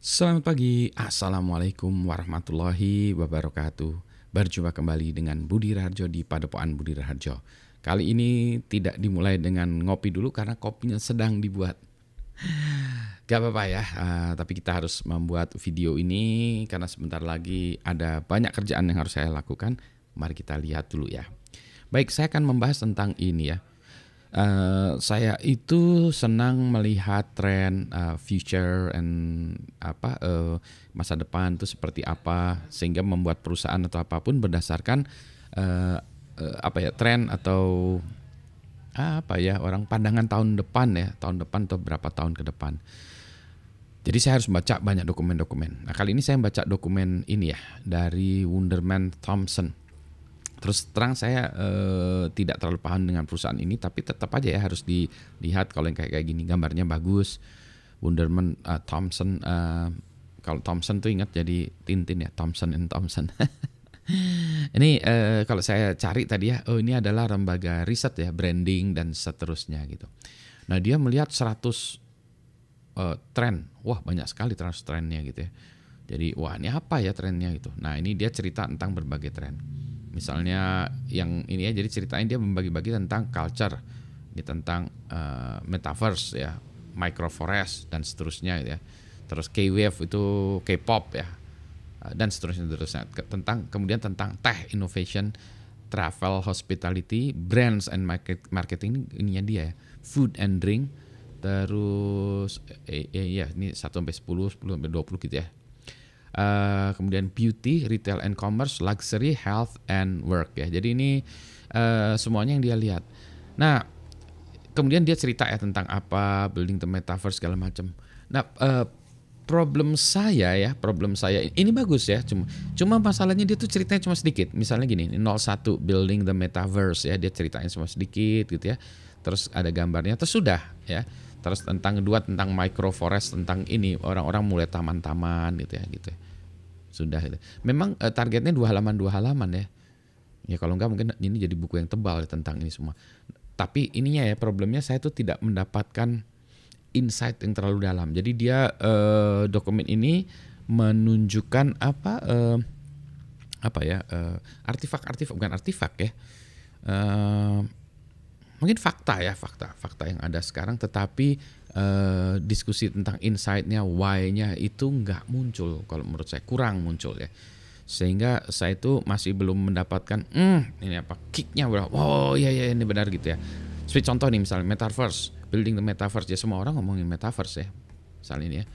Selamat pagi, Assalamualaikum warahmatullahi wabarakatuh. Berjumpa kembali dengan Budi Raharjo di Padepokan Budi Raharjo. Kali ini tidak dimulai dengan ngopi dulu karena kopinya sedang dibuat. Gak apa-apa ya, tapi kita harus membuat video ini karena sebentar lagi ada banyak kerjaan yang harus saya lakukan. Mari kita lihat dulu ya. Baik, saya akan membahas tentang ini ya. Saya itu senang melihat tren future and masa depan itu seperti apa, sehingga membuat perusahaan atau apapun berdasarkan tren atau orang pandangan tahun depan atau berapa tahun ke depan. Jadi saya harus baca banyak dokumen-dokumen. Nah, kali ini saya baca dokumen ini ya dari Wunderman Thompson. Terus terang saya tidak terlalu paham dengan perusahaan ini, tapi tetap aja ya harus dilihat. Kalau yang kayak gini gambarnya bagus. Wunderman Thompson, kalau Thompson tuh ingat jadi Tintin ya, Thompson and Thompson. Ini kalau saya cari tadi ya, ini adalah lembaga riset ya, branding dan seterusnya gitu. Nah, dia melihat 100 tren. Wah, banyak sekali trennya gitu ya. Jadi wah, ini apa ya trennya gitu. Nah, ini dia cerita tentang berbagai tren. Misalnya yang ini ya, jadi ceritanya dia membagi-bagi tentang culture, ini tentang metaverse ya, microforest dan seterusnya gitu ya. Terus K-wave itu K-pop ya, dan seterusnya. Kemudian tentang tech, innovation, travel, hospitality, brands and marketing, ininya dia ya, food and drink. Terus ya ini 1 sampai 10 sampai 20 gitu ya. Kemudian beauty, retail and commerce, luxury, health and work ya. Jadi ini semuanya yang dia lihat. Nah, kemudian dia cerita ya tentang apa building the metaverse segala macam. Nah, problem saya ini bagus ya. Cuma masalahnya dia tuh ceritanya cuma sedikit. Misalnya gini, 01 building the metaverse ya, dia ceritanya cuma sedikit gitu ya. Terus ada gambarnya, terus sudah ya. Terus tentang microforest, tentang ini orang-orang mulai taman-taman gitu ya. Sudah gitu. Memang targetnya 2 halaman ya. Ya kalau enggak mungkin ini jadi buku yang tebal ya, tentang ini semua. Tapi ininya ya, problemnya saya tuh tidak mendapatkan insight yang terlalu dalam. Jadi dia dokumen ini menunjukkan artifak-artifak, bukan artifak ya. Mungkin fakta yang ada sekarang, tetapi diskusi tentang insight-nya, why-nya itu nggak muncul. Kalau menurut saya kurang muncul ya, sehingga saya itu masih belum mendapatkan ini apa kick-nya berapa. Oh iya ini benar gitu ya. Seperti contoh nih, misalnya metaverse, building the metaverse ya, semua orang ngomongin metaverse ya, misalnya ini ya,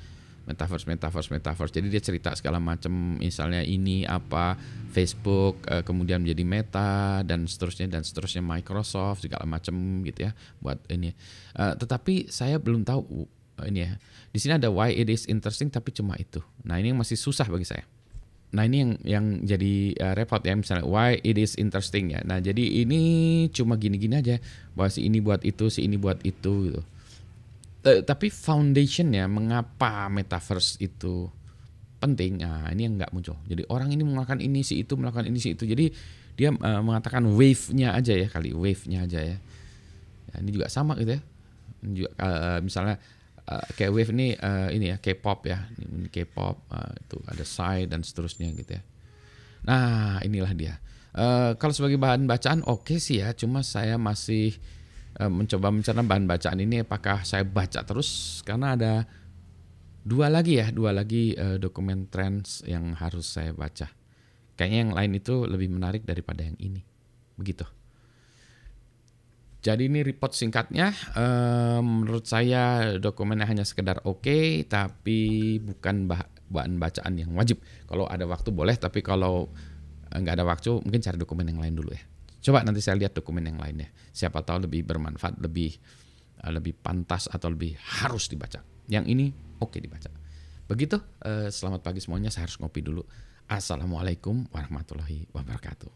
metaverse. Jadi dia cerita segala macam, misalnya ini apa Facebook kemudian menjadi Meta dan seterusnya Microsoft segala macam gitu ya buat ini. Tetapi saya belum tahu ini ya. Di sini ada why it is interesting, tapi cuma itu. Nah, ini yang masih susah bagi saya. Nah, ini yang jadi repot ya, misalnya why it is interesting ya. Nah, jadi ini cuma gini-gini aja, bahwa si ini buat itu, si ini buat itu gitu. Tapi foundationnya mengapa metaverse itu penting, nah ini yang nggak muncul. Jadi orang ini melakukan ini, si itu melakukan ini, si itu. Jadi dia mengatakan wave-nya aja ya, wave-nya aja ya. Nah, ini juga sama gitu ya. Ini juga misalnya kayak wave ini ya K-pop ya. Ini K-pop, itu ada Psy dan seterusnya gitu ya. Nah, inilah dia. Kalau sebagai bahan bacaan oke sih ya, cuma saya masih mencoba mencerna bahan bacaan ini apakah saya baca terus, karena ada dua lagi dokumen trends yang harus saya baca. Kayaknya yang lain itu lebih menarik daripada yang ini. Begitu. Jadi ini report singkatnya. Menurut saya dokumennya hanya sekedar oke, tapi bukan bahan bacaan yang wajib. Kalau ada waktu boleh, tapi kalau nggak ada waktu mungkin cari dokumen yang lain dulu ya. Coba nanti saya lihat dokumen yang lainnya. Siapa tahu lebih bermanfaat, lebih pantas atau lebih harus dibaca. Yang ini oke dibaca. Begitu. Selamat pagi semuanya. Saya harus ngopi dulu. Assalamualaikum warahmatullahi wabarakatuh.